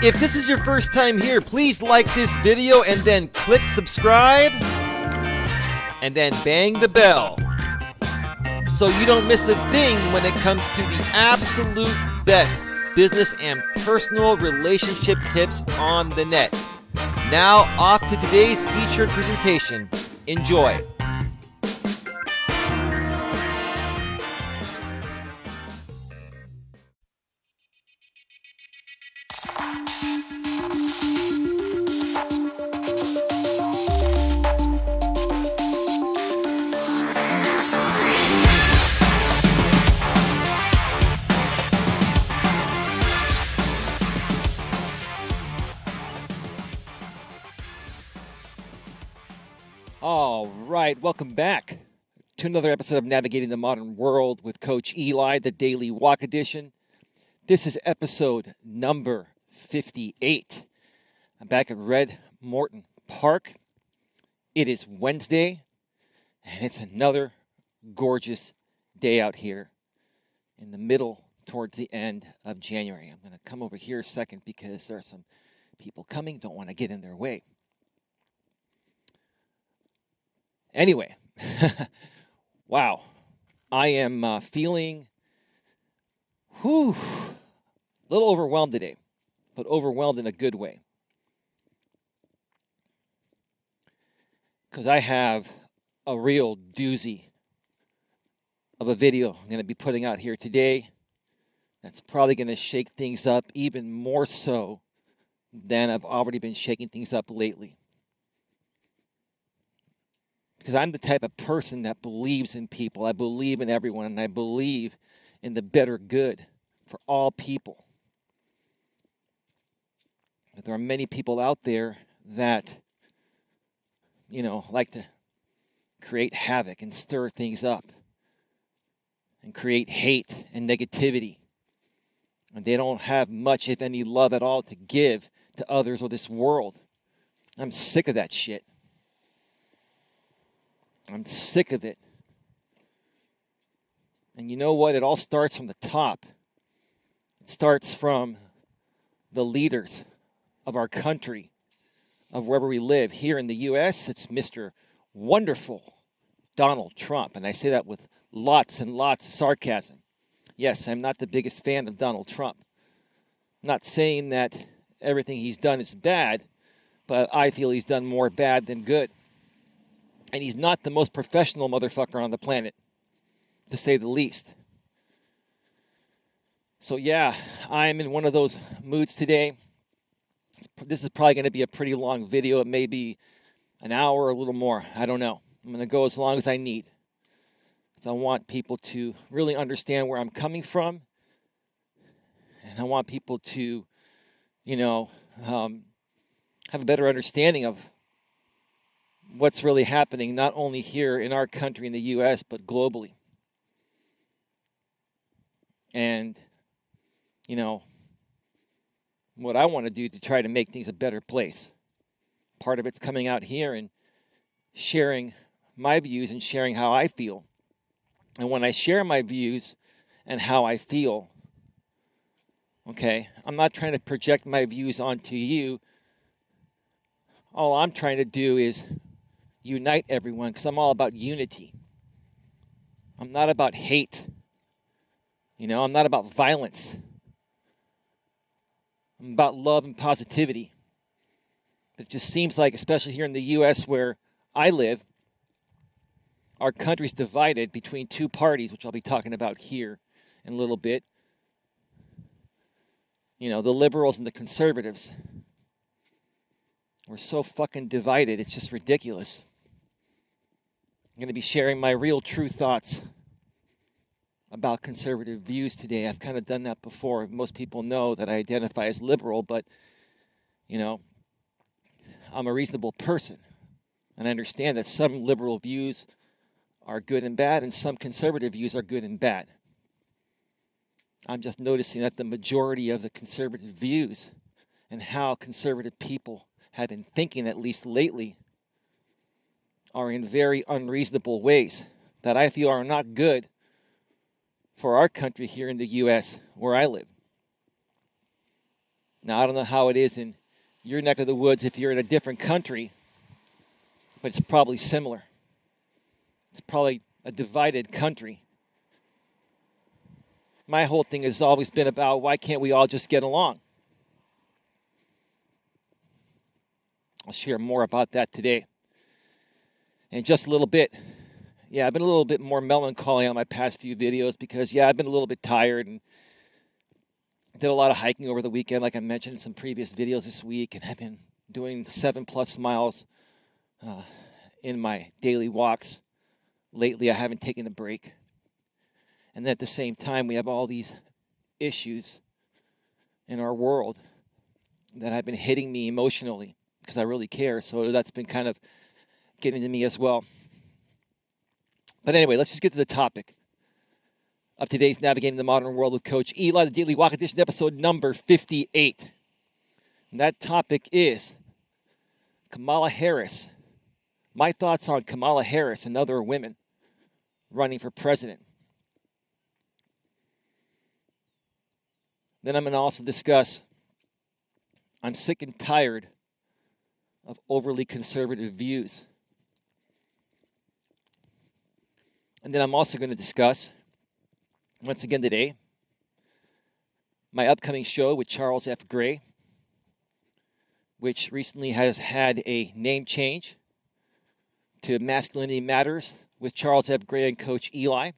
If this is your first time here, please like this video and then click subscribe and then bang the bell so you don't miss a thing when it comes to the absolute best business and personal relationship tips on the net. Now off to today's featured presentation. Enjoy. All right, welcome back to another episode of Navigating the Modern World with Coach Eli, the Daily Walk Edition. This is episode number 58. I'm back at Red Morton Park. It is Wednesday, and it's another gorgeous day out here in the middle towards the end of January. I'm going to come over here a second because there are some people coming, don't want to get in their way. Anyway, wow, I am feeling a little overwhelmed today, but overwhelmed in a good way. Because I have a real doozy of a video I'm going to be putting out here today that's probably going to shake things up even more so than I've already been shaking things up lately. Because I'm the type of person that believes in people. I believe in everyone, and I believe in the better good for all people. But there are many people out there that, like to create havoc and stir things up and create hate and negativity. And they don't have much, if any, love at all to give to others or this world. I'm sick of that shit. I'm sick of it. And you know what? It all starts from the top. It starts from the leaders of our country, of wherever we live. Here in the U.S., it's Mr. Wonderful Donald Trump. And I say that with lots and lots of sarcasm. Yes, I'm not the biggest fan of Donald Trump. I'm not saying that everything he's done is bad, but I feel he's done more bad than good. And he's not the most professional motherfucker on the planet, to say the least. So yeah, I'm in one of those moods today. This is probably going to be a pretty long video. It may be an hour or a little more. I don't know. I'm going to go as long as I need. Because I want people to really understand where I'm coming from. And I want people to, have a better understanding of what's really happening, not only here in our country, in the U.S., but globally. And, what I want to do to try to make things a better place. Part of it's coming out here and sharing my views and sharing how I feel. And when I share my views and how I feel, I'm not trying to project my views onto you. All I'm trying to do is unite everyone, because I'm all about unity. I'm not about hate. I'm not about violence. I'm about love and positivity. It just seems like, especially here in the U.S. where I live, our country's divided between two parties, which I'll be talking about here in a little bit. The liberals and the conservatives. We're so fucking divided, it's just ridiculous. I'm going to be sharing my real true thoughts about conservative views today. I've kind of done that before. Most people know that I identify as liberal, but, I'm a reasonable person. And I understand that some liberal views are good and bad, and some conservative views are good and bad. I'm just noticing that the majority of the conservative views and how conservative people have been thinking, at least lately, are in very unreasonable ways that I feel are not good for our country here in the U.S. where I live. Now, I don't know how it is in your neck of the woods if you're in a different country, but it's probably similar. It's probably a divided country. My whole thing has always been about why can't we all just get along? I'll share more about that today in just a little bit. Yeah, I've been a little bit more melancholy on my past few videos because, I've been a little bit tired and did a lot of hiking over the weekend, like I mentioned in some previous videos this week, and I've been doing 7+ miles in my daily walks. Lately, I haven't taken a break. And then at the same time, we have all these issues in our world that have been hitting me emotionally because I really care. So that's been kind of getting to me as well. But anyway, let's just get to the topic of today's Navigating the Modern World with Coach Eli, the Daily Walk Edition, episode number 58. And that topic is Kamala Harris. My thoughts on Kamala Harris and other women running for president. Then I'm going to also discuss, I'm sick and tired of overly conservative views. And then I'm also going to discuss, once again today, my upcoming show with Charles F. Gray, which recently has had a name change to Masculinity Matters with Charles F. Gray and Coach Eli.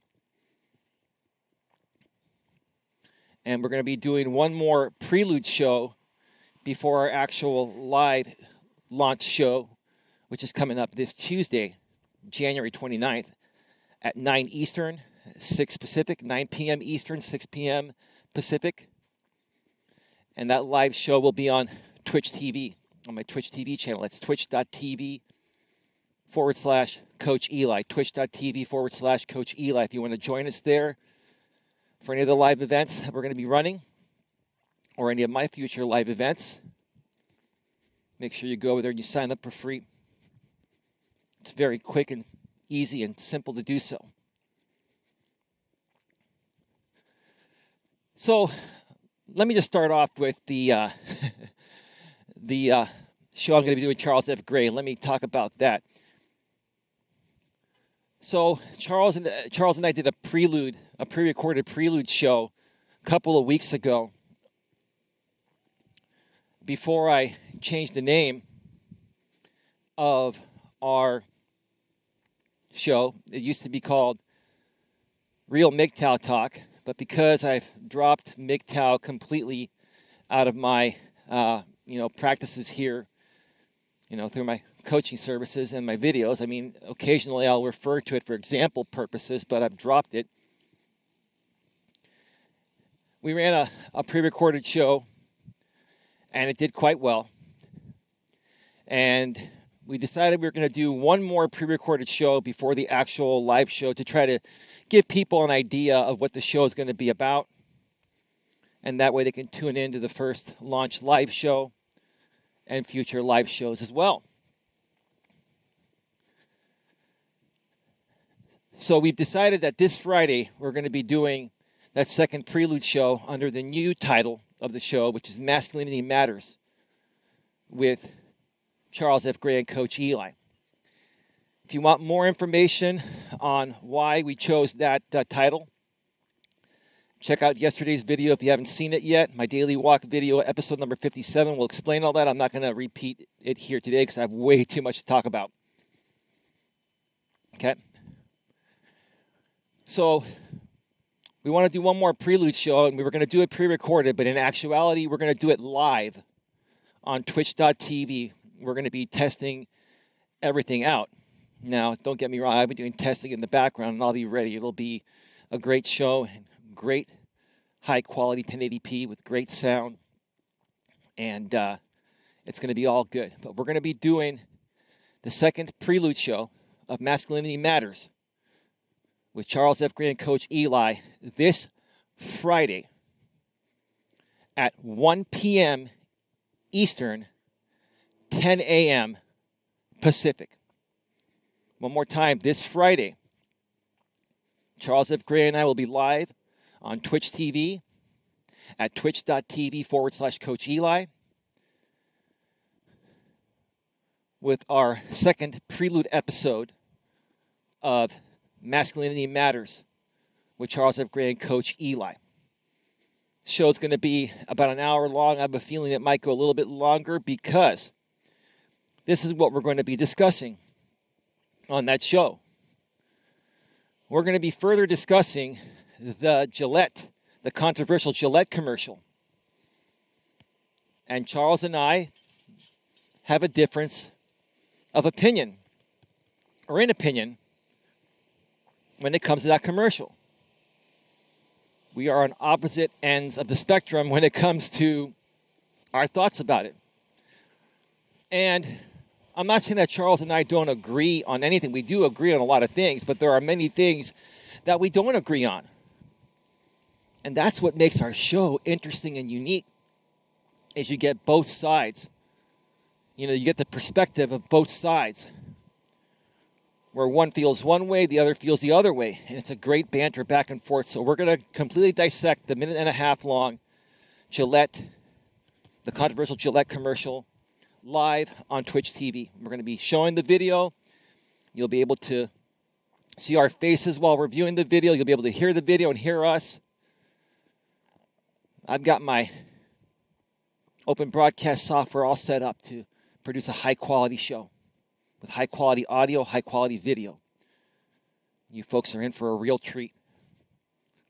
And we're going to be doing one more Prelude show before our actual live launch show, which is coming up this Tuesday, January 29th at 9 Eastern, 6 Pacific, 9 p.m. Eastern, 6 p.m. Pacific. And that live show will be on Twitch TV, on my Twitch TV channel. It's twitch.tv/Coach Eli, twitch.tv/Coach Eli. If you want to join us there for any of the live events that we're going to be running, or any of my future live events, make sure you go over there and you sign up for free. It's very quick and easy and simple to do so. So let me just start off with the show I'm going to be doing with Charles F. Gray. Let me talk about that. So Charles and I did a pre-recorded Prelude show a couple of weeks ago. Before I changed the name of our show, it used to be called Real MGTOW Talk, but because I've dropped MGTOW completely out of my practices here, through my coaching services and my videos. I mean, occasionally I'll refer to it for example purposes, but I've dropped it. We ran a pre-recorded show, and it did quite well. And we decided we were going to do one more pre-recorded show before the actual live show to try to give people an idea of what the show is going to be about. And that way they can tune in to the first launch live show and future live shows as well. So we've decided that this Friday we're going to be doing that second Prelude show under the new title of the show, which is Masculinity Matters with Charles F. Gray and Coach Eli. If you want more information on why we chose that title, check out yesterday's video if you haven't seen it yet. My Daily Walk video, episode number 57, will explain all that. I'm not going to repeat it here today because I have way too much to talk about. Okay? So we want to do one more Prelude show, and we were going to do it pre-recorded, but in actuality, we're going to do it live on twitch.tv. We're going to be testing everything out. Now, don't get me wrong, I'll be doing testing in the background, and I'll be ready. It'll be a great show, great high-quality 1080p with great sound, and it's going to be all good. But we're going to be doing the second Prelude show of Masculinity Matters with Charles F. Gray and Coach Eli this Friday at 1 p.m. Eastern, 10 a.m. Pacific. One more time, this Friday, Charles F. Gray and I will be live on Twitch TV at twitch.tv/Coach Eli with our second Prelude episode of Masculinity Matters with Charles F. Gray and Coach Eli. The show's going to be about an hour long. I have a feeling it might go a little bit longer because this is what we're going to be discussing on that show. We're going to be further discussing the controversial Gillette commercial. And Charles and I have a difference of opinion, or inopinion, when it comes to that commercial. We are on opposite ends of the spectrum when it comes to our thoughts about it. And I'm not saying that Charles and I don't agree on anything. We do agree on a lot of things, but there are many things that we don't agree on. And that's what makes our show interesting and unique, is you get both sides. You get the perspective of both sides, where one feels one way, the other feels the other way. And it's a great banter back and forth. So we're going to completely dissect the 1.5 minute long the controversial Gillette commercial, live on Twitch TV. We're going to be showing the video. You'll be able to see our faces while we're viewing the video. You'll be able to hear the video and hear us. I've got my open broadcast software all set up to produce a high-quality show with high-quality audio, high-quality video. You folks are in for a real treat.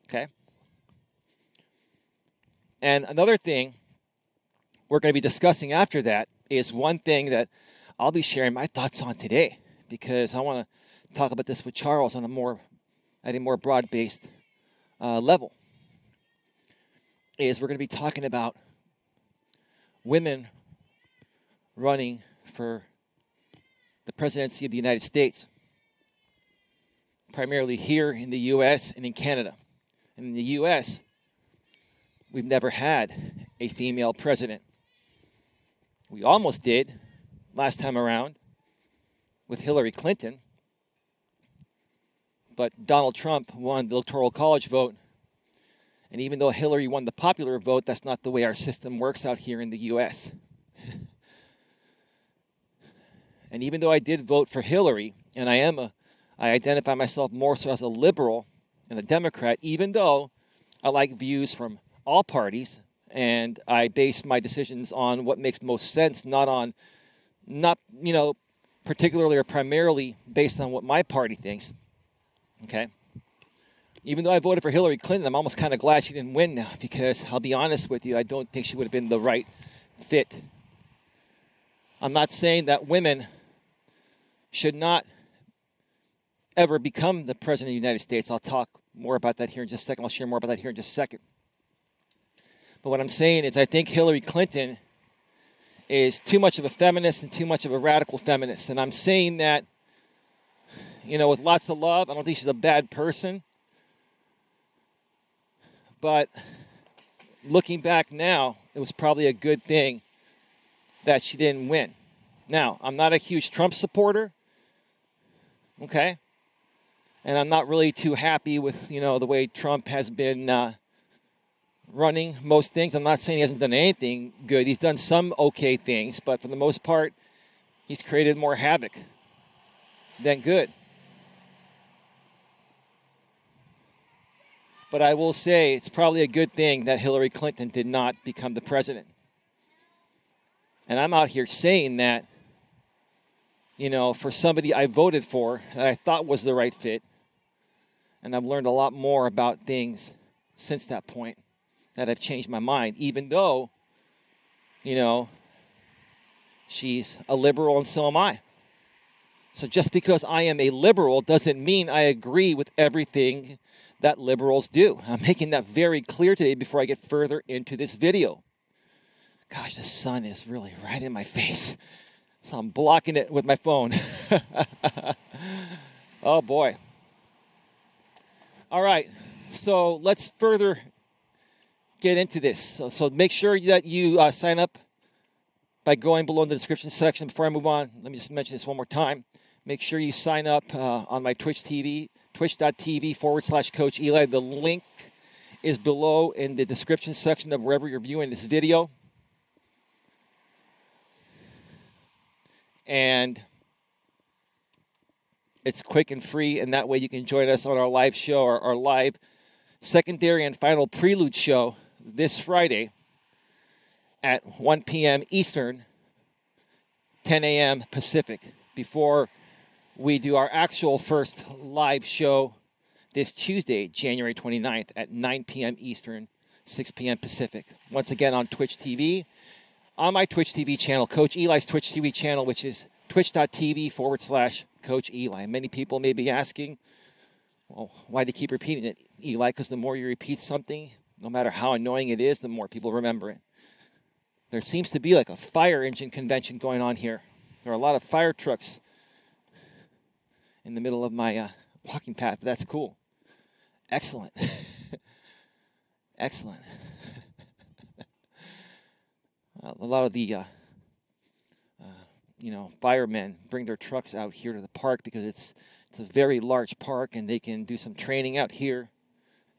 Okay? And another thing we're going to be discussing after that is one thing that I'll be sharing my thoughts on today, because I want to talk about this with Charles on at a more broad-based level. We're going to be talking about women running for the presidency of the United States, primarily here in the U.S. and in Canada. And in the U.S., we've never had a female president. We almost did last time around with Hillary Clinton, but Donald Trump won the Electoral College vote. And even though Hillary won the popular vote, that's not the way our system works out here in the U.S. And even though I did vote for Hillary, and I identify myself more so as a liberal and a Democrat, even though I like views from all parties, and I base my decisions on what makes most sense, not particularly or primarily based on what my party thinks. Okay? Even though I voted for Hillary Clinton, I'm almost kind of glad she didn't win now, because I'll be honest with you, I don't think she would have been the right fit. I'm not saying that women should not ever become the president of the United States. I'll talk more about that here in just a second. I'll share more about that here in just a second. But what I'm saying is I think Hillary Clinton is too much of a feminist and too much of a radical feminist. And I'm saying that, with lots of love. I don't think she's a bad person. But looking back now, it was probably a good thing that she didn't win. Now, I'm not a huge Trump supporter, okay? And I'm not really too happy with, the way Trump has been running most things. I'm not saying he hasn't done anything good. He's done some okay things, but for the most part, he's created more havoc than good. But I will say it's probably a good thing that Hillary Clinton did not become the president. And I'm out here saying that, for somebody I voted for that I thought was the right fit. And I've learned a lot more about things since that point that have changed my mind, even though, she's a liberal and so am I. So just because I am a liberal doesn't mean I agree with everything that liberals do. I'm making that very clear today before I get further into this video. Gosh, the sun is really right in my face. So I'm blocking it with my phone. Oh boy. All right, so let's further get into this. So make sure that you sign up by going below in the description section. Before I move on, let me just mention this one more time. Make sure you sign up on my Twitch TV, twitch.tv/Coach Eli. The link is below in the description section of wherever you're viewing this video. And it's quick and free, and that way you can join us on our live show, our live secondary and final Prelude show this Friday at 1 p.m. Eastern, 10 a.m. Pacific, before we do our actual first live show this Tuesday, January 29th at 9 p.m. Eastern, 6 p.m. Pacific. Once again on Twitch TV, on my Twitch TV channel, Coach Eli's Twitch TV channel, which is twitch.tv/Coach Eli. Many people may be asking, well, why do you keep repeating it, Eli? Because the more you repeat something, no matter how annoying it is, the more people remember it. There seems to be like a fire engine convention going on here. There are a lot of fire trucks in the middle of my walking path. That's cool. Excellent. Excellent. A lot of the firemen bring their trucks out here to the park because it's a very large park, and they can do some training out here,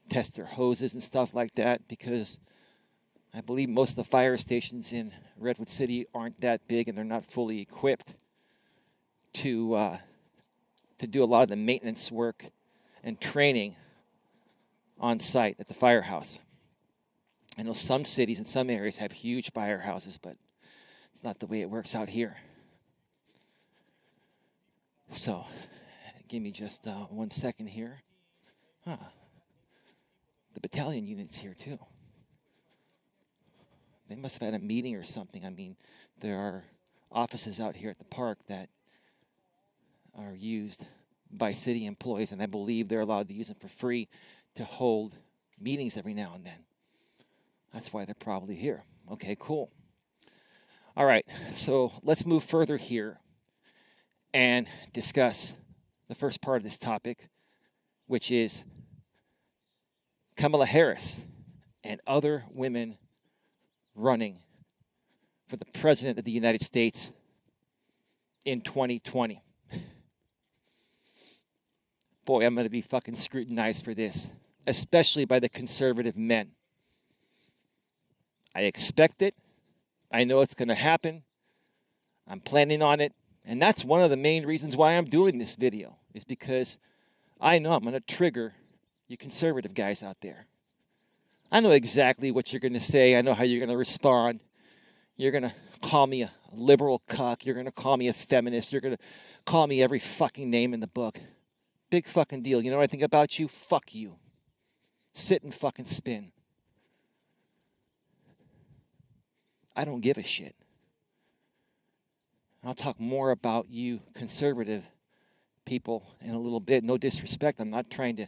test their hoses and stuff like that, because I believe most of the fire stations in Redwood City aren't that big, and they're not fully equipped to do a lot of the maintenance work and training on site at the firehouse. I know some cities and some areas have huge firehouses, but it's not the way it works out here. So, give me just 1 second here. The battalion unit's here too. They must have had a meeting or something. I mean, there are offices out here at the park that are used by city employees, and I believe they're allowed to use them for free to hold meetings every now and then. That's why they're probably here. Okay, cool. All right, so let's move further here and discuss the first part of this topic, which is Kamala Harris and other women running for the President of the United States in 2020. Boy, I'm going to be fucking scrutinized for this, especially by the conservative men. I expect it. I know it's going to happen. I'm planning on it. And that's one of the main reasons why I'm doing this video, is because I know I'm going to trigger you conservative guys out there. I know exactly what you're going to say. I know how you're going to respond. You're going to call me a liberal cuck. You're going to call me a feminist. You're going to call me every fucking name in the book. Big fucking deal. You know what I think about you? Fuck you. Sit and fucking spin. I don't give a shit. I'll talk more about you conservative people in a little bit. No disrespect. I'm not trying to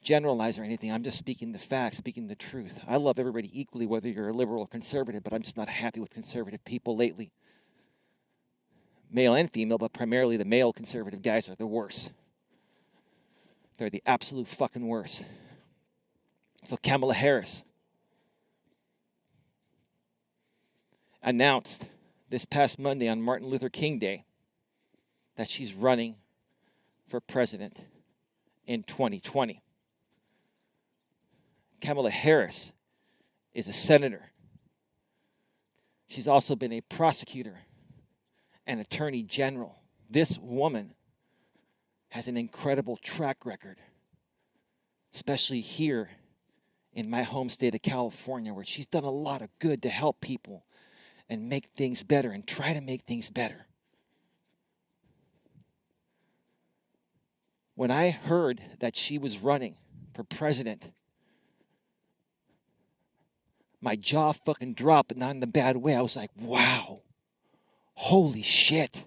generalize or anything. I'm just speaking the facts, speaking the truth. I love everybody equally, whether you're a liberal or conservative, but I'm just not happy with conservative people lately. Male and female, but primarily the male conservative guys are the worst. They're the absolute fucking worst. So Kamala Harris announced this past Monday on Martin Luther King Day that she's running for president in 2020. Kamala Harris is a senator. She's also been a prosecutor and attorney general. This woman has an incredible track record, especially here in my home state of California, where she's done a lot of good to help people and make things better and try to make things better. When I heard that she was running for president, my jaw fucking dropped, but not in the bad way. I was like, wow, holy shit.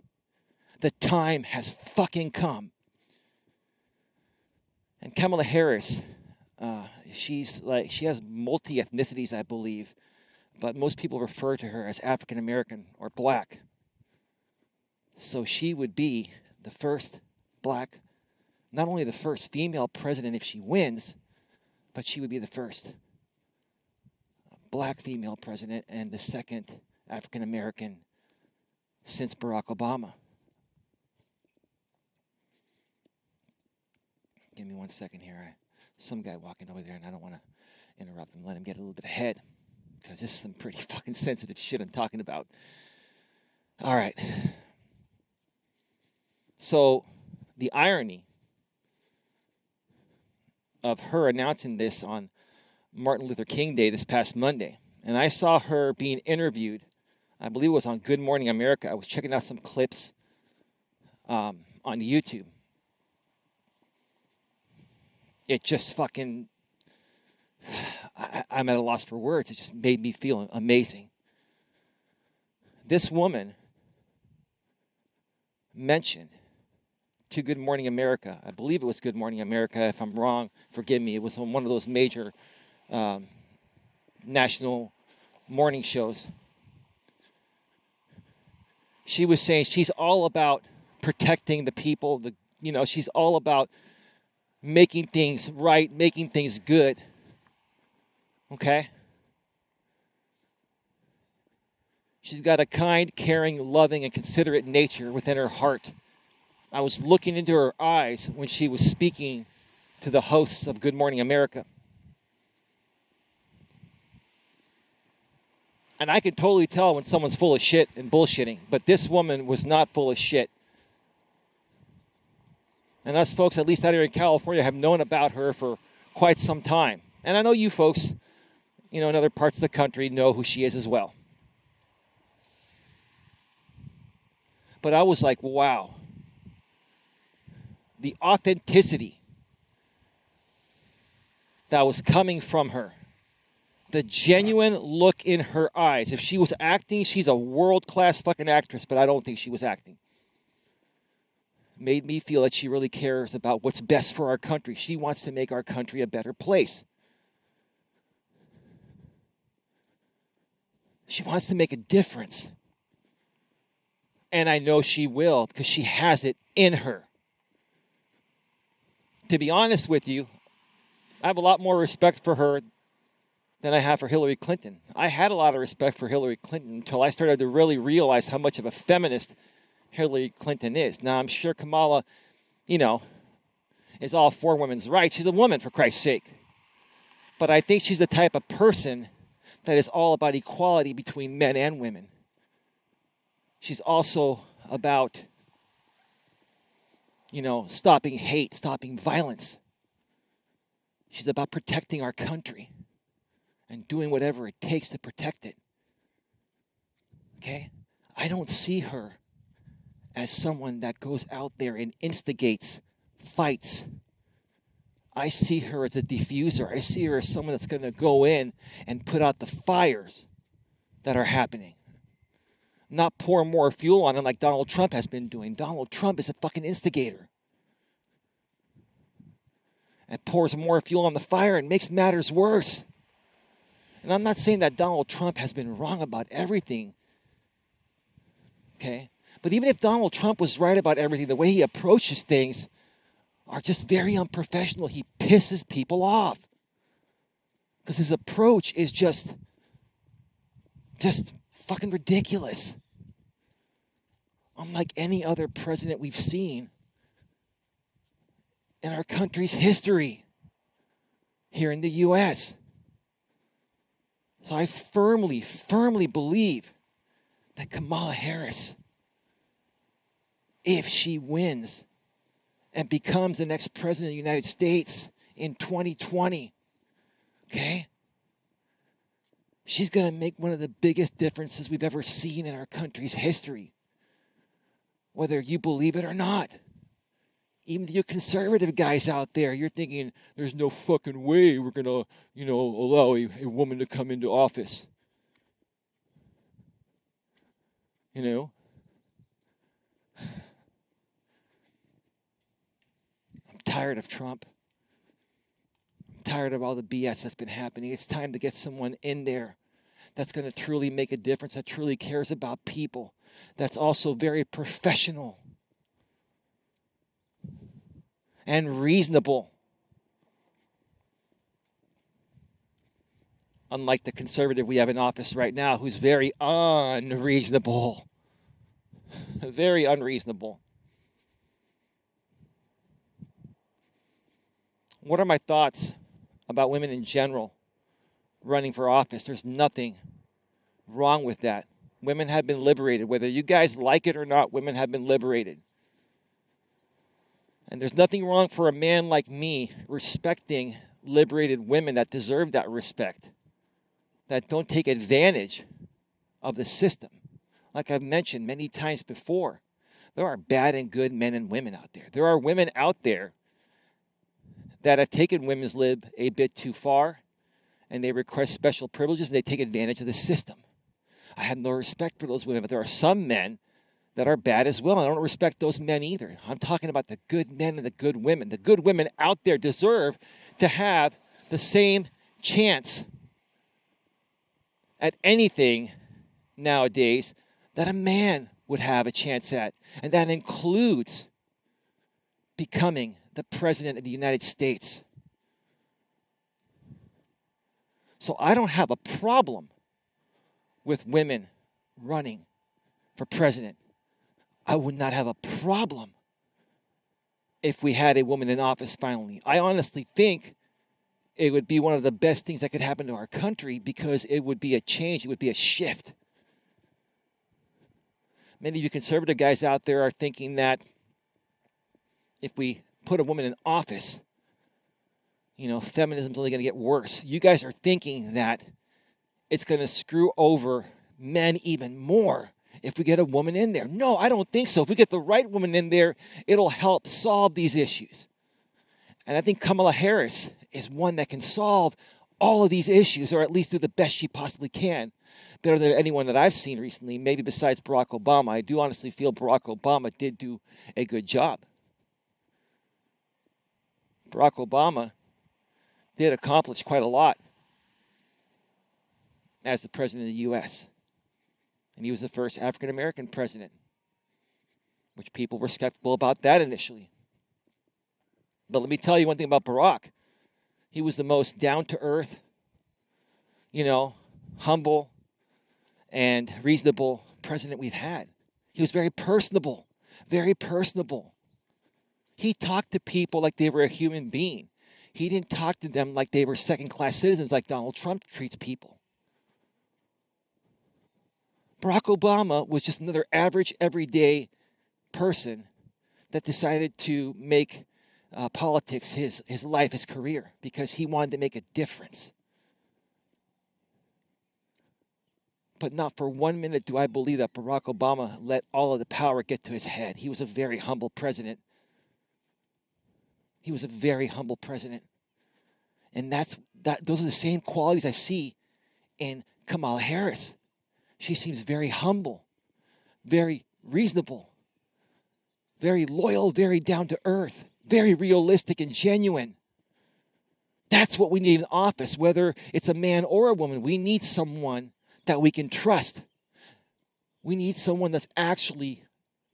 The time has fucking come. And Kamala Harris, she has multi-ethnicities, I believe, but most people refer to her as African American or black. So she would be the first black, not only the first female president if she wins, but she would be the first black female president and the second African American since Barack Obama. Give me 1 second here. Some guy walking over there, and I don't want to interrupt him, let him get a little bit ahead, because this is some pretty fucking sensitive shit I'm talking about. All right. So the irony of her announcing this on Martin Luther King Day this past Monday, and I saw her being interviewed, I believe it was on Good Morning America. I was checking out some clips on YouTube. It just fucking, I'm at a loss for words. It just made me feel amazing. This woman mentioned to Good Morning America, I believe it was Good Morning America. If I'm wrong, forgive me. It was on one of those major national morning shows. She was saying she's all about protecting the people. She's all about making things right, making things good. Okay? She's got a kind, caring, loving, and considerate nature within her heart. I was looking into her eyes when she was speaking to the hosts of Good Morning America. And I can totally tell when someone's full of shit and bullshitting, but this woman was not full of shit. And us folks, at least out here in California, have known about her for quite some time. And I know you folks, in other parts of the country know who she is as well. But I was like, wow. The authenticity that was coming from her. The genuine look in her eyes. If she was acting, she's a world-class fucking actress, but I don't think she was acting. Made me feel that she really cares about what's best for our country. She wants to make our country a better place. She wants to make a difference. And I know she will, because she has it in her. To be honest with you, I have a lot more respect for her than I have for Hillary Clinton. I had a lot of respect for Hillary Clinton until I started to really realize how much of a feminist Hillary Clinton is. Now, I'm sure Kamala, is all for women's rights. She's a woman, for Christ's sake. But I think she's the type of person that is all about equality between men and women. She's also about, stopping hate, stopping violence. She's about protecting our country and doing whatever it takes to protect it. Okay? I don't see her as someone that goes out there and instigates fights. I see her as a diffuser. I see her as someone that's going to go in and put out the fires that are happening. Not pour more fuel on them like Donald Trump has been doing. Donald Trump is a fucking instigator. And pours more fuel on the fire and makes matters worse. And I'm not saying that Donald Trump has been wrong about everything. Okay? But even if Donald Trump was right about everything, the way he approaches things are just very unprofessional. He pisses people off. Because his approach is just fucking ridiculous. Unlike any other president we've seen in our country's history here in the U.S. So I firmly, firmly believe that Kamala Harris, if she wins and becomes the next president of the United States in 2020, okay, she's going to make one of the biggest differences we've ever seen in our country's history. Whether you believe it or not. Even you conservative guys out there, you're thinking, there's no fucking way we're going to, allow a woman to come into office. I'm tired of Trump. I'm tired of all the BS that's been happening. It's time to get someone in there that's going to truly make a difference, that truly cares about people, that's also very professional and reasonable. Unlike the conservative we have in office right now, who's very unreasonable. Very unreasonable. What are my thoughts about women in general running for office. There's nothing wrong with that. Women have been liberated. Whether you guys like it or not, women have been liberated. And there's nothing wrong for a man like me respecting liberated women that deserve that respect, that don't take advantage of the system. Like I've mentioned many times before, there are bad and good men and women out there. There are women out there that have taken women's lib a bit too far, and they request special privileges, and they take advantage of the system. I have no respect for those women, but there are some men that are bad as well. I don't respect those men either. I'm talking about the good men and the good women. The good women out there deserve to have the same chance at anything nowadays that a man would have a chance at. And that includes becoming the President of the United States. So I don't have a problem with women running for president. I would not have a problem if we had a woman in office finally. I honestly think it would be one of the best things that could happen to our country because it would be a change. It would be a shift. Many of you conservative guys out there are thinking that if we put a woman in office, feminism's only going to get worse. You guys are thinking that it's going to screw over men even more if we get a woman in there. No, I don't think so. If we get the right woman in there, it'll help solve these issues. And I think Kamala Harris is one that can solve all of these issues, or at least do the best she possibly can, better than anyone that I've seen recently, maybe besides Barack Obama. I do honestly feel Barack Obama did do a good job. Barack Obama did accomplish quite a lot as the president of the U.S., and he was the first African-American president, which people were skeptical about that initially. But let me tell you one thing about Barack. He was the most down-to-earth, humble and reasonable president we've had. He was very personable, very personable. He talked to people like they were a human being. He didn't talk to them like they were second-class citizens like Donald Trump treats people. Barack Obama was just another average, everyday person that decided to make politics his life, his career, because he wanted to make a difference. But not for 1 minute do I believe that Barack Obama let all of the power get to his head. He was a very humble president. He was a very humble president. And those are the same qualities I see in Kamala Harris. She seems very humble, very reasonable, very loyal, very down to earth, very realistic and genuine. That's what we need in office, whether it's a man or a woman. We need someone that we can trust. We need someone that's actually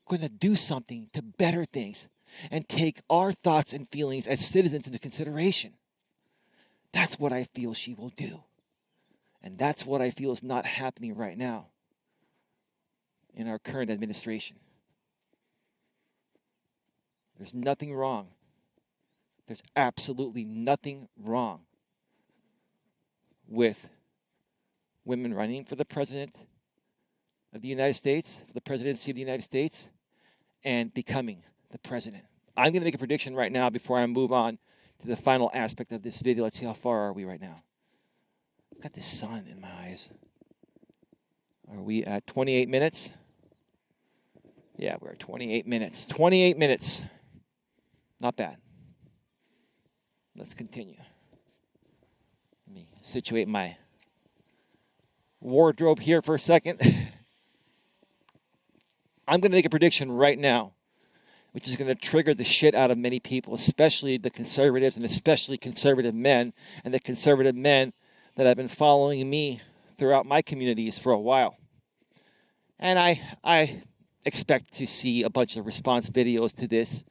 going to do something to better things and take our thoughts and feelings as citizens into consideration. That's what I feel she will do. And that's what I feel is not happening right now in our current administration. There's nothing wrong. There's absolutely nothing wrong with women running for the president of the United States, for the presidency of the United States, and becoming the president. I'm going to make a prediction right now before I move on to the final aspect of this video. Let's see how far are we right now. I've got the sun in my eyes. Are we at 28 minutes? Yeah, we're at 28 minutes. 28 minutes. Not bad. Let's continue. Let me situate my wardrobe here for a second. I'm going to make a prediction right now, which is going to trigger the shit out of many people, especially the conservatives and especially conservative men and the conservative men that have been following me throughout my communities for a while. And I expect to see a bunch of response videos to this.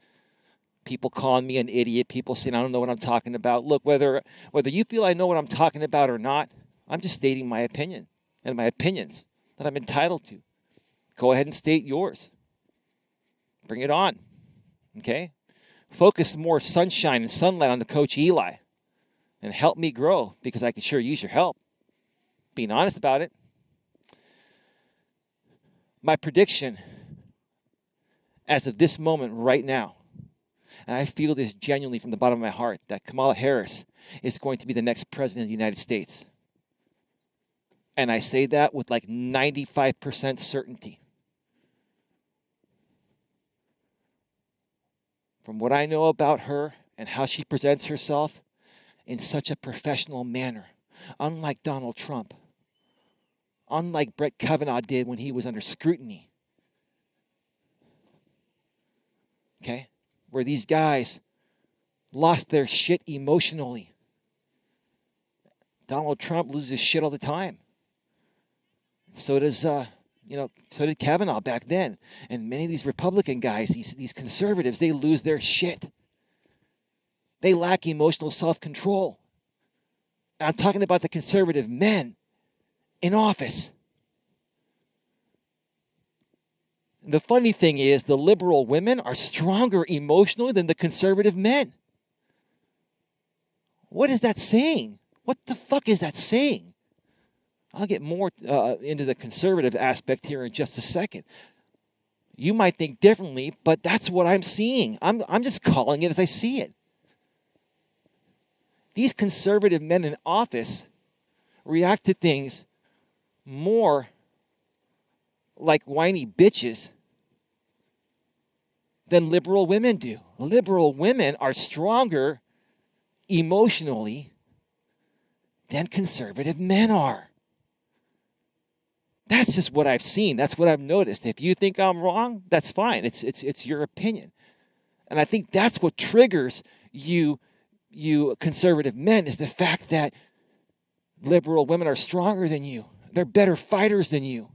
People calling me an idiot, people saying I don't know what I'm talking about. Look, whether you feel I know what I'm talking about or not, I'm just stating my opinion and my opinions that I'm entitled to. Go ahead and state yours. Bring it on. Okay? Focus more sunshine and sunlight on the Coach Eli and help me grow, because I could sure use your help. being honest about it. My prediction, as of this moment right now, and I feel this genuinely from the bottom of my heart, that Kamala Harris is going to be the next president of the United States. And I say that with like 95% certainty. From what I know about her and how she presents herself in such a professional manner, unlike Donald Trump, unlike Brett Kavanaugh did when he was under scrutiny. Okay? Where these guys lost their shit emotionally. Donald Trump loses his shit all the time. So does, so did Kavanaugh back then. And many of these Republican guys, these conservatives, they lose their shit. They lack emotional self-control. And I'm talking about the conservative men in office. The funny thing is, the liberal women are stronger emotionally than the conservative men. What is that saying? What the fuck is that saying? I'll get more into the conservative aspect here in just a second. You might think differently, but that's what I'm seeing. I'm just calling it as I see it. These conservative men in office react to things more like whiny bitches than liberal women do. Liberal women are stronger emotionally than conservative men are. That's just what I've seen. That's what I've noticed. If you think I'm wrong, that's fine. It's your opinion. And I think that's what triggers you conservative men, is the fact that liberal women are stronger than you. They're better fighters than you.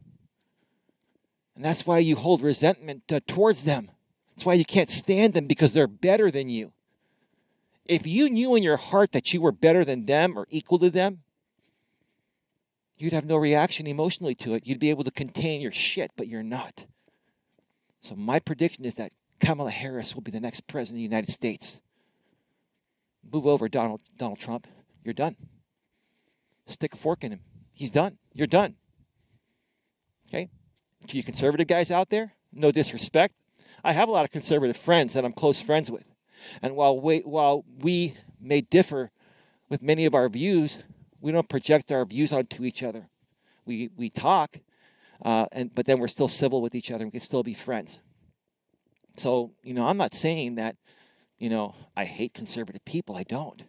And that's why you hold resentment towards them. That's why you can't stand them, because they're better than you. If you knew in your heart that you were better than them or equal to them, you'd have no reaction emotionally to it. You'd be able to contain your shit, but you're not. So my prediction is that Kamala Harris will be the next president of the United States. Move over, Donald Trump. You're done. Stick a fork in him. He's done. You're done. Okay? To you conservative guys out there, no disrespect, I have a lot of conservative friends that I'm close friends with. And while we may differ with many of our views, we don't project our views onto each other. We talk, but then we're still civil with each other. We can still be friends. So, I'm not saying that, I hate conservative people. I don't.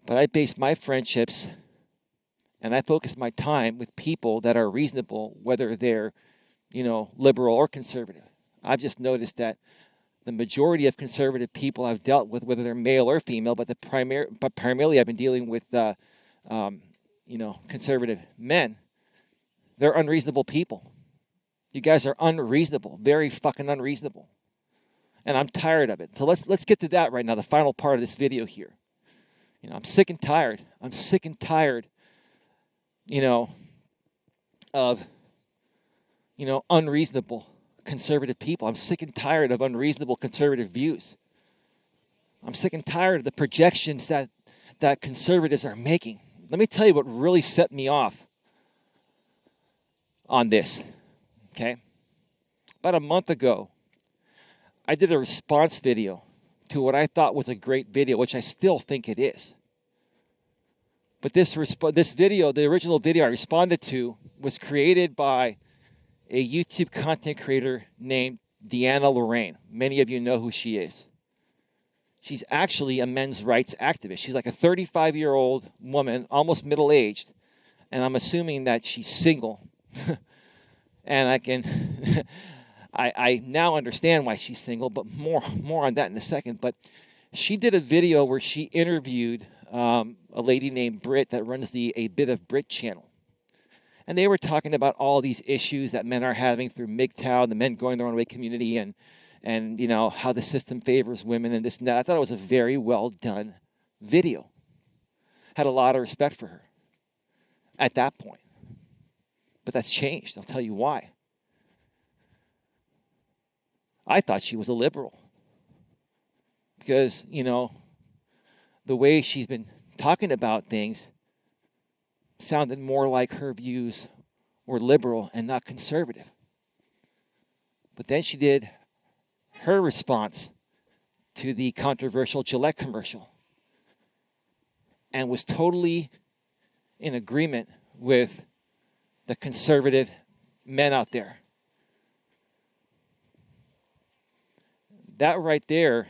But I base my friendships and I focus my time with people that are reasonable, whether they're, liberal or conservative. I've just noticed that the majority of conservative people I've dealt with, whether they're male or female, but primarily I've been dealing with, conservative men. They're unreasonable people. You guys are unreasonable, very fucking unreasonable. And I'm tired of it. So let's get to that right now, the final part of this video here. I'm sick and tired. I'm sick and tired, of, unreasonable conservative people. I'm sick and tired of unreasonable conservative views. I'm sick and tired of the projections that conservatives are making. Let me tell you what really set me off on this, okay? About a month ago, I did a response video to what I thought was a great video, which I still think it is. But this video, the original video I responded to, was created by a YouTube content creator named Deanna Lorraine. Many of you know who she is. She's actually a men's rights activist. She's like a 35-year-old woman, almost middle-aged, and I'm assuming that she's single. And I now understand why she's single, but more on that in a second. But she did a video where she interviewed a lady named Britt that runs the A Bit of Brit channel. And they were talking about all these issues that men are having through MGTOW, the men going their own way community, and how the system favors women and this and that. I thought it was a very well done video. Had a lot of respect for her at that point. But that's changed. I'll tell you why. I thought she was a liberal. Because, the way she's been talking about things sounded more like her views were liberal and not conservative. But then she did her response to the controversial Gillette commercial and was totally in agreement with the conservative men out there. That right there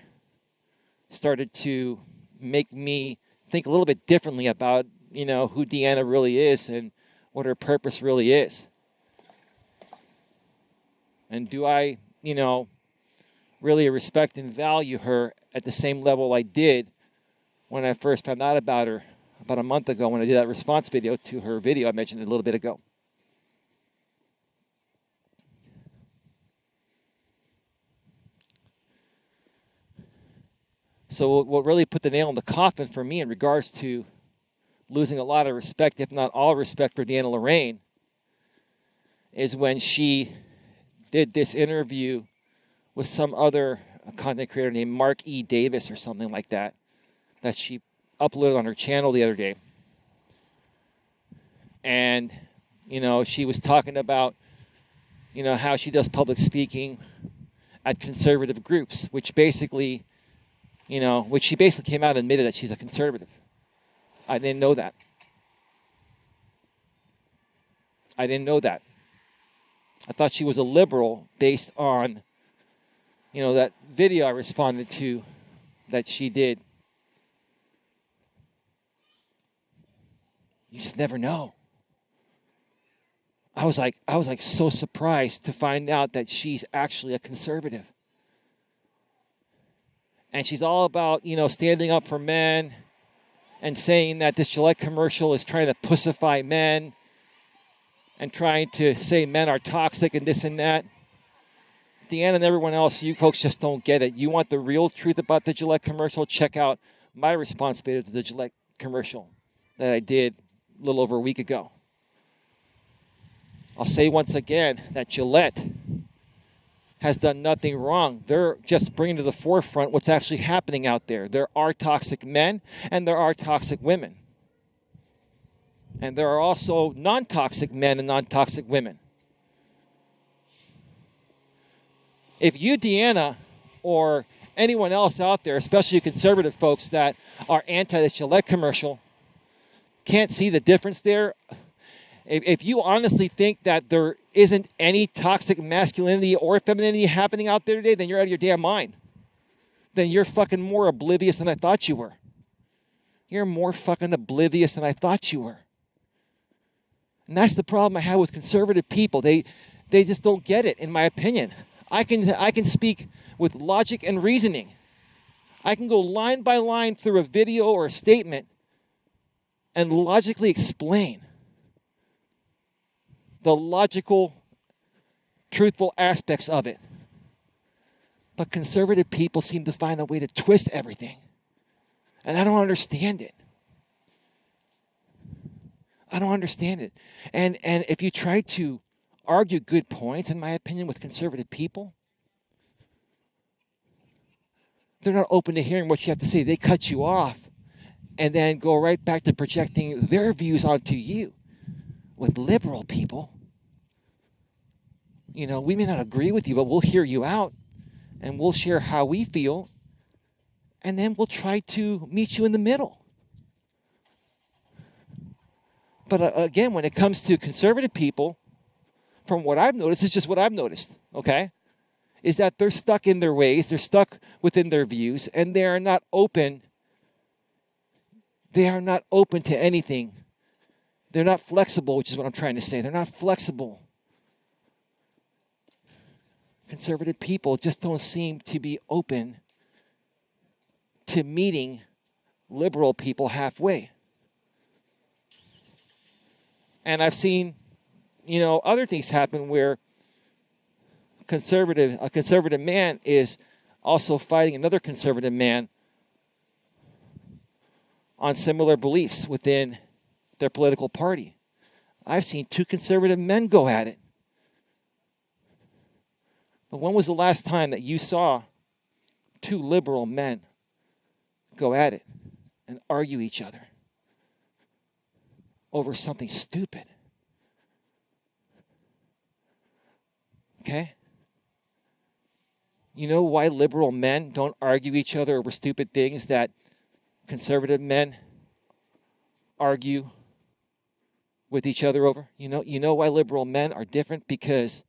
started to make me think a little bit differently about, who Deanna really is and what her purpose really is. And do I, really respect and value her at the same level I did when I first found out about her about a month ago when I did that response video to her video I mentioned a little bit ago. So what really put the nail in the coffin for me in regards to losing a lot of respect, if not all respect, for Deanna Lorraine is when she did this interview with some other content creator named Mark E. Davis or something like that she uploaded on her channel the other day. And, she was talking about, how she does public speaking at conservative groups, which she basically came out and admitted that she's a conservative. I didn't know that. I thought she was a liberal based on, that video I responded to that she did. You just never know. I was like so surprised to find out that she's actually a conservative. And she's all about, standing up for men and saying that this Gillette commercial is trying to pussify men and trying to say men are toxic and this and that. Deanna and everyone else, you folks just don't get it. You want the real truth about the Gillette commercial? Check out my response video to the Gillette commercial that I did a little over a week ago. I'll say once again that Gillette has done nothing wrong. They're just bringing to the forefront what's actually happening out there. There are toxic men and there are toxic women. And there are also non-toxic men and non-toxic women. If you, Deanna, or anyone else out there, especially conservative folks that are anti this Gillette commercial, can't see the difference there, if you honestly think that there isn't any toxic masculinity or femininity happening out there today, then you're out of your damn mind. Then you're fucking more oblivious than I thought you were. You're more fucking oblivious than I thought you were. And that's the problem I have with conservative people. They just don't get it, in my opinion. I can speak with logic and reasoning. I can go line by line through a video or a statement and logically explain the logical, truthful aspects of it. But conservative people seem to find a way to twist everything. And I don't understand it. I don't understand it. And if you try to argue good points, in my opinion, with conservative people, they're not open to hearing what you have to say. They cut you off and then go right back to projecting their views onto you. With liberal people, we may not agree with you, but we'll hear you out and we'll share how we feel, and then we'll try to meet you in the middle. But again, when it comes to conservative people, from what I've noticed, it's just what I've noticed, okay, is that they're stuck in their ways, they're stuck within their views, and they are not open. They are not open to anything. They're not flexible, which is what I'm trying to say. They're not flexible. Conservative people just don't seem to be open to meeting liberal people halfway. And I've seen, other things happen where a conservative man is also fighting another conservative man on similar beliefs within their political party. I've seen two conservative men go at it. But when was the last time that you saw two liberal men go at it and argue each other? over something stupid. Okay? You know why liberal men don't argue each other over stupid things that conservative men argue with each other over? You know why liberal men are different? Because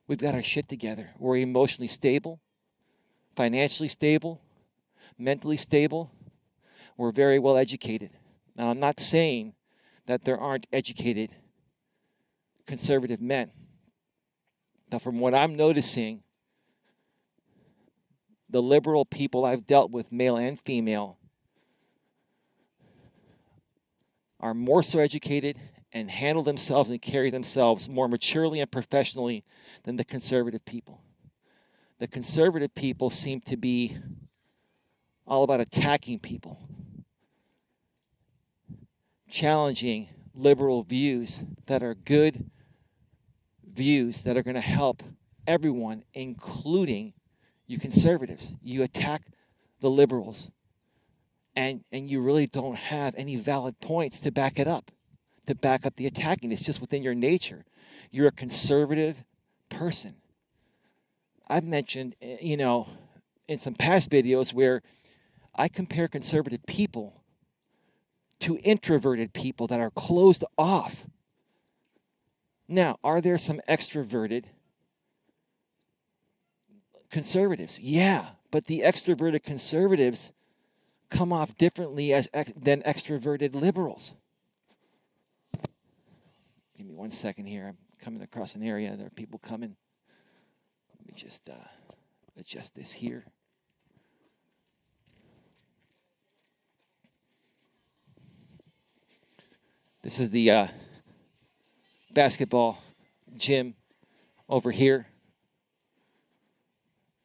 we've got our shit together. We're emotionally stable, financially stable, mentally stable. We're very well educated. Now, I'm not saying that there aren't educated conservative men. Now, from what I'm noticing, the liberal people I've dealt with, male and female, are more so educated and handle themselves and carry themselves more maturely and professionally than the conservative people. The conservative people seem to be all about attacking people, challenging liberal views that are good views that are going to help everyone, including you conservatives. You attack the liberals, and you really don't have any valid points to back it up, to back up the attacking. It's just within your nature. You're a conservative person. I've mentioned, in some past videos where I compare conservative people to introverted people that are closed off. Now, are there some extroverted conservatives? Yeah, but the extroverted conservatives come off differently than extroverted liberals. Give me 1 second here. I'm coming across an area. There are people coming. Let me just adjust this here. This is the basketball gym over here.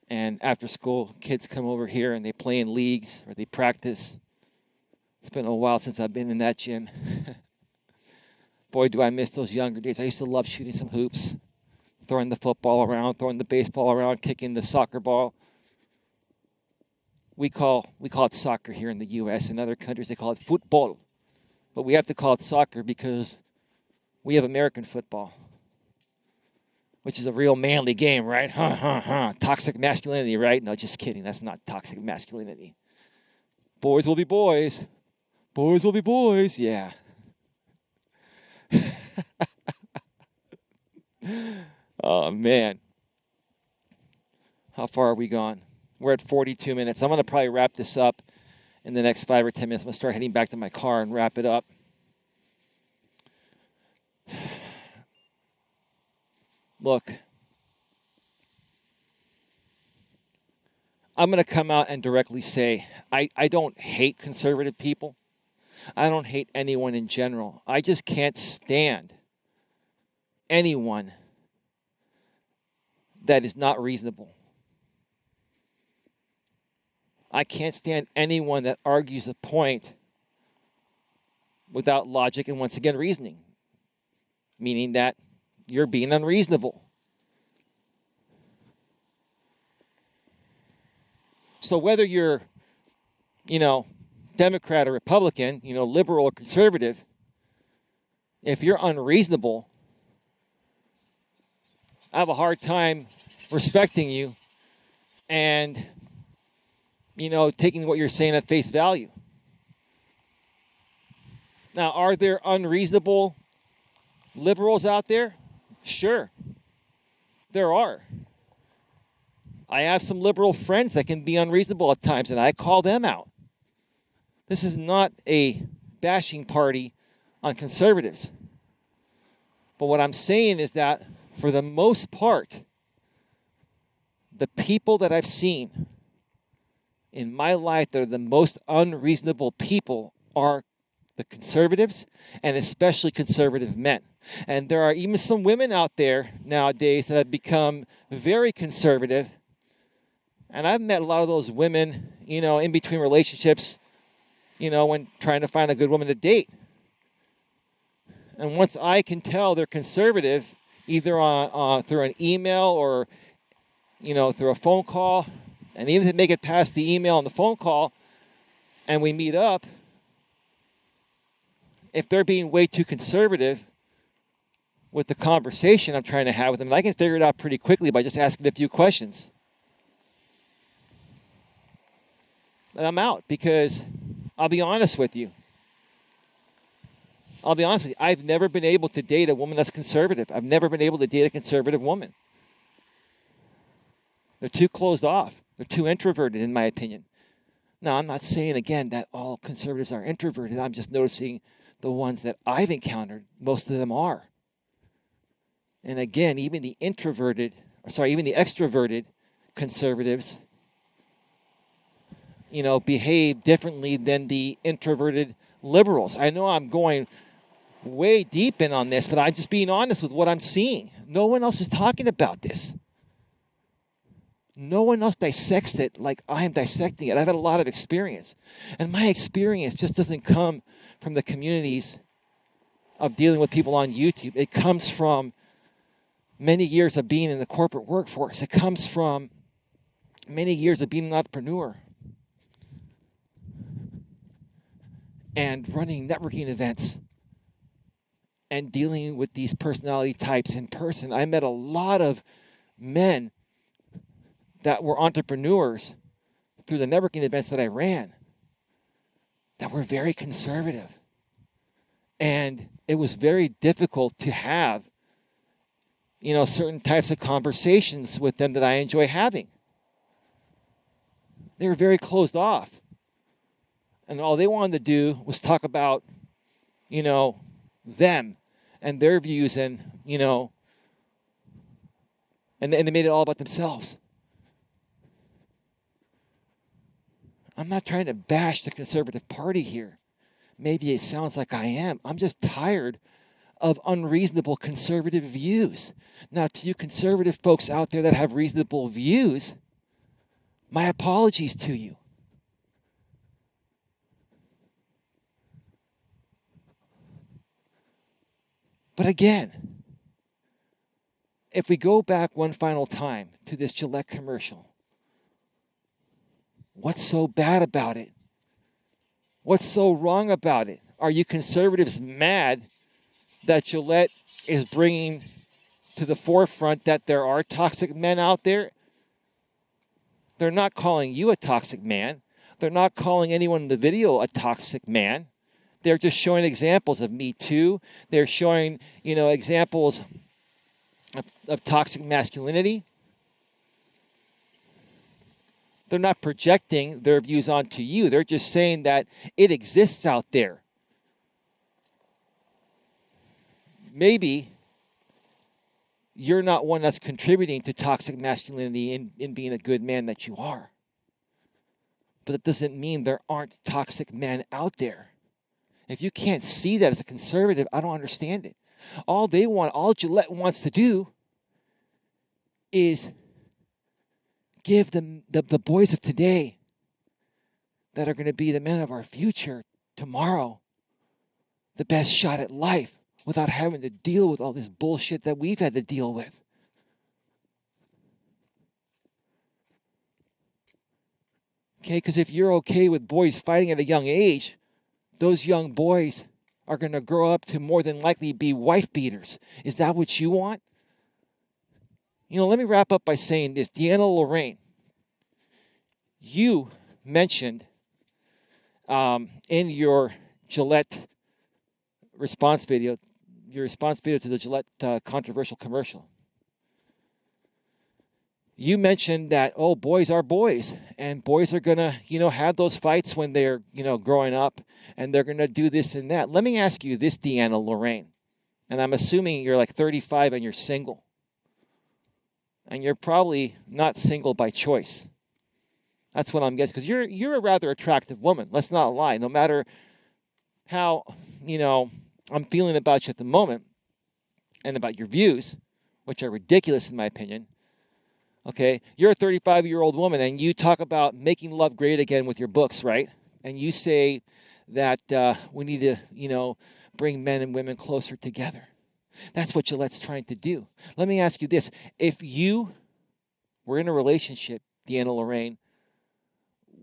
And after school, kids come over here and they play in leagues or they practice. It's been a while since I've been in that gym. Boy, do I miss those younger days. I used to love shooting some hoops, throwing the football around, throwing the baseball around, kicking the soccer ball. We call it soccer here in the U.S. In other countries, they call it football. But we have to call it soccer because we have American football, which is a real manly game, right? Toxic masculinity, right? No, just kidding. That's not toxic masculinity. Boys will be boys. Boys will be boys. Yeah. Oh, man. How far are we gone? We're at 42 minutes. I'm going to probably wrap this up in the next 5 or 10 minutes. I'm going to start heading back to my car and wrap it up. Look, I'm going to come out and directly say, I don't hate conservative people. I don't hate anyone in general. I just can't stand anyone that is not reasonable. I can't stand anyone that argues a point without logic and, once again, reasoning, meaning that you're being unreasonable. So whether you're, Democrat or Republican, liberal or conservative, if you're unreasonable, I have a hard time respecting you and, taking what you're saying at face value. Now, are there unreasonable liberals out there? Sure, there are. I have some liberal friends that can be unreasonable at times, and I call them out. This is not a bashing party on conservatives. But what I'm saying is that, for the most part, the people that I've seen in my life that are the most unreasonable people are the conservatives, and especially conservative men. And there are even some women out there nowadays that have become very conservative. And I've met a lot of those women, in between relationships, when trying to find a good woman to date. And once I can tell they're conservative, either through an email or, through a phone call, and even if they make it past the email and the phone call, and we meet up, if they're being way too conservative with the conversation I'm trying to have with them, I can figure it out pretty quickly by just asking a few questions. And I'm out, because I'll be honest with you. I've never been able to date a woman that's conservative. I've never been able to date a conservative woman. They're too closed off. They're too introverted, in my opinion. Now, I'm not saying, again, that all conservatives are introverted. I'm just noticing the ones that I've encountered, most of them are. And again, even the extroverted conservatives, behave differently than the introverted liberals. I know I'm going way deep in on this, but I'm just being honest with what I'm seeing. No one else is talking about this. No one else dissects it like I'm dissecting it. I've had a lot of experience. And my experience just doesn't come from the communities of dealing with people on YouTube. It comes from many years of being in the corporate workforce. It comes from many years of being an entrepreneur and running networking events and dealing with these personality types in person. I met a lot of men that were entrepreneurs through the networking events that I ran that were very conservative. And it was very difficult to have, certain types of conversations with them that I enjoy having. They were very closed off. And all they wanted to do was talk about, them and their views and they made it all about themselves. I'm not trying to bash the conservative party here. Maybe it sounds like I am. I'm just tired of unreasonable conservative views. Now, to you conservative folks out there that have reasonable views, my apologies to you. But again, if we go back one final time to this Gillette commercial, what's so bad about it? What's so wrong about it? Are you conservatives mad that Gillette is bringing to the forefront that there are toxic men out there? They're not calling you a toxic man. They're not calling anyone in the video a toxic man. They're just showing examples of Me Too. They're showing, examples of toxic masculinity. They're not projecting their views onto you. They're just saying that it exists out there. Maybe you're not one that's contributing to toxic masculinity in being a good man that you are. But it doesn't mean there aren't toxic men out there. If you can't see that as a conservative, I don't understand it. All Gillette wants to do is give them the boys of today that are going to be the men of our future tomorrow the best shot at life without having to deal with all this bullshit that we've had to deal with. Okay, because if you're okay with boys fighting at a young age, those young boys are going to grow up to more than likely be wife beaters. Is that what you want? Let me wrap up by saying this. Deanna Lorraine, you mentioned in your Gillette response video to the Gillette controversial commercial, you mentioned that, boys are boys, and boys are going to, have those fights when they're, growing up, and they're going to do this and that. Let me ask you this, Deanna Lorraine, and I'm assuming you're like 35 and you're single, and you're probably not single by choice. That's what I'm guessing, because you're a rather attractive woman. Let's not lie. No matter how, I'm feeling about you at the moment, and about your views, which are ridiculous in my opinion. Okay, you're a 35-year-old woman, and you talk about making love great again with your books, right? And you say that we need to, bring men and women closer together. That's what Gillette's trying to do. Let me ask you this. If you were in a relationship, Deanna Lorraine,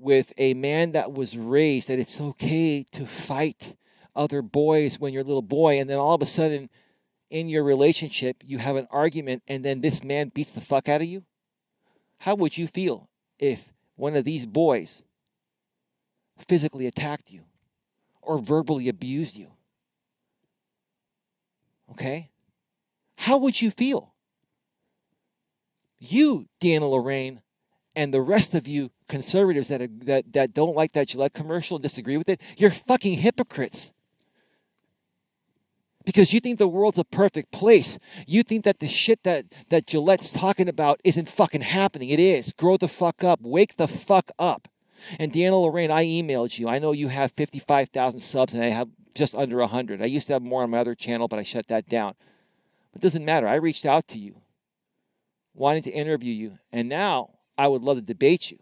with a man that was raised that it's okay to fight other boys when you're a little boy, and then all of a sudden in your relationship you have an argument and then this man beats the fuck out of you? How would you feel if one of these boys physically attacked you or verbally abused you? Okay? How would you feel? You, Deanna Lorraine, and the rest of you conservatives that don't like that Gillette commercial and disagree with it, you're fucking hypocrites. Because you think the world's a perfect place. You think that the shit that Gillette's talking about isn't fucking happening. It is. Grow the fuck up. Wake the fuck up. And Deanna Lorraine, I emailed you. I know you have 55,000 subs and I have just under 100. I used to have more on my other channel, but I shut that down. But it doesn't matter. I reached out to you, wanting to interview you, and now I would love to debate you.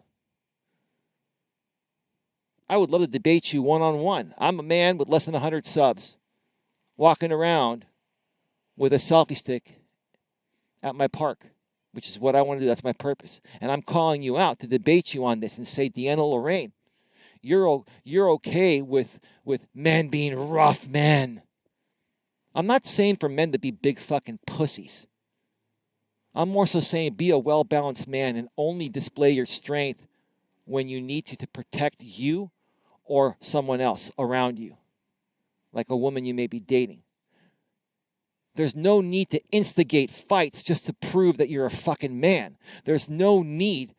I would love to debate you one-on-one. I'm a man with less than 100 subs, walking around with a selfie stick at my park, which is what I want to do. That's my purpose. And I'm calling you out to debate you on this and say, Deanna Lorraine, you're okay with men being rough men. I'm not saying for men to be big fucking pussies. I'm more so saying be a well-balanced man and only display your strength when you need to protect you or someone else around you, like a woman you may be dating. There's no need to instigate fights just to prove that you're a fucking man. There's no need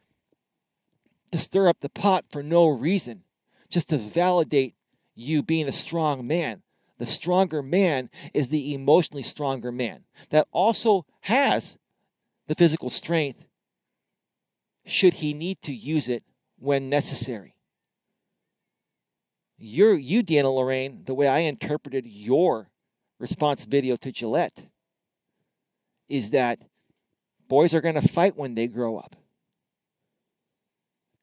to stir up the pot for no reason, just to validate you being a strong man. The stronger man is the emotionally stronger man that also has the physical strength should he need to use it when necessary. You, Deanna Lorraine, the way I interpreted your response video to Gillette is that boys are going to fight when they grow up.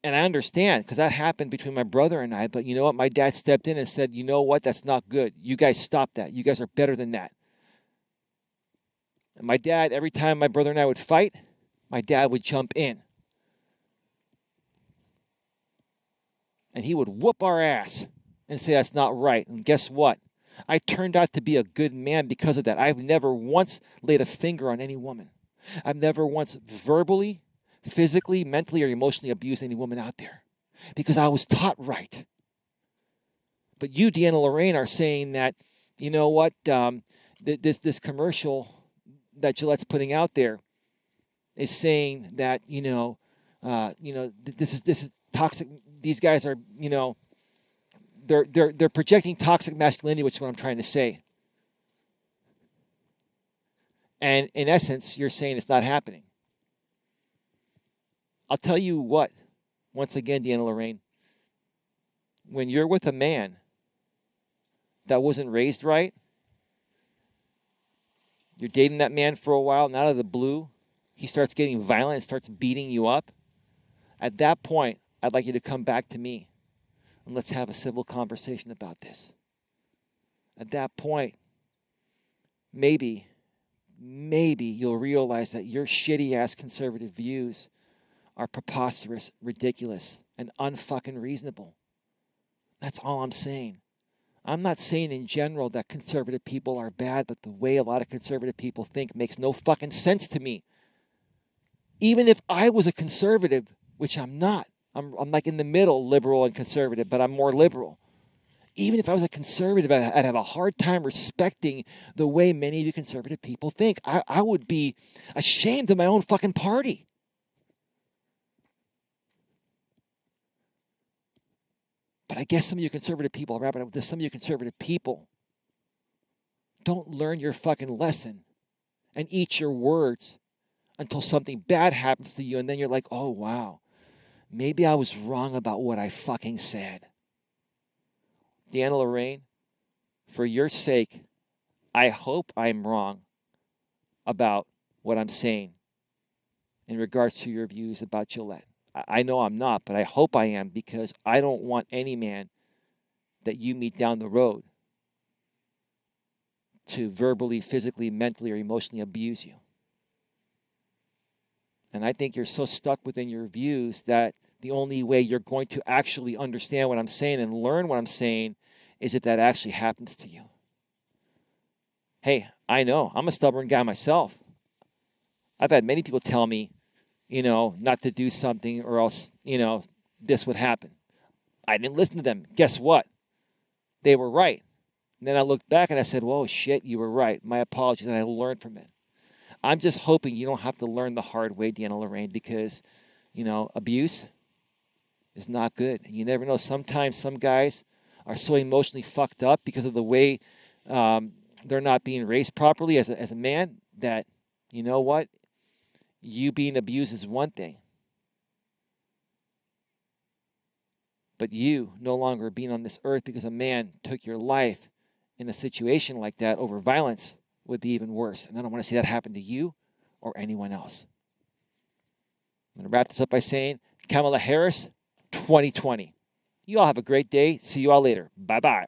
And I understand, because that happened between my brother and I, but you know what? My dad stepped in and said, you know what? That's not good. You guys stop that. You guys are better than that. And my dad, every time my brother and I would fight, my dad would jump in. And he would whoop our ass and say that's not right. And guess what? I turned out to be a good man because of that. I've never once laid a finger on any woman. I've never once verbally, physically, mentally, or emotionally abused any woman out there because I was taught right. But you, Deanna Lorraine, are saying that, you know what, this commercial that Gillette's putting out there is saying that, this is toxic. These guys are, they're projecting toxic masculinity, which is what I'm trying to say. And in essence, you're saying it's not happening. I'll tell you what, once again, Deanna Lorraine, when you're with a man that wasn't raised right, you're dating that man for a while, and out of the blue, he starts getting violent and starts beating you up. At that point, I'd like you to come back to me and let's have a civil conversation about this. At that point, maybe you'll realize that your shitty-ass conservative views are preposterous, ridiculous, and unfucking reasonable. That's all I'm saying. I'm not saying in general that conservative people are bad, but the way a lot of conservative people think makes no fucking sense to me. Even if I was a conservative, which I'm not. I'm like in the middle, liberal and conservative, but I'm more liberal. Even if I was a conservative, I'd have a hard time respecting the way many of you conservative people think. I would be ashamed of my own fucking party. But I guess some of you conservative people, I'll wrap it up with this, some of you conservative people don't learn your fucking lesson and eat your words until something bad happens to you, and then you're like, oh, wow, maybe I was wrong about what I fucking said. Deanna Lorraine, for your sake, I hope I'm wrong about what I'm saying in regards to your views about Gillette. I know I'm not, but I hope I am, because I don't want any man that you meet down the road to verbally, physically, mentally, or emotionally abuse you. And I think you're so stuck within your views that the only way you're going to actually understand what I'm saying and learn what I'm saying is if that actually happens to you. Hey, I know, I'm a stubborn guy myself. I've had many people tell me, not to do something or else, this would happen. I didn't listen to them. Guess what? They were right. And then I looked back and I said, whoa, shit, you were right. My apologies, and I learned from it. I'm just hoping you don't have to learn the hard way, Deanna Lorraine, because, abuse is not good. And you never know. Sometimes some guys are so emotionally fucked up because of the way they're not being raised properly as a man that, you know what? You being abused is one thing. But you no longer being on this earth because a man took your life in a situation like that over violence would be even worse. And I don't want to see that happen to you or anyone else. I'm going to wrap this up by saying, Kamala Harris, 2020. You all have a great day. See you all later. Bye-bye.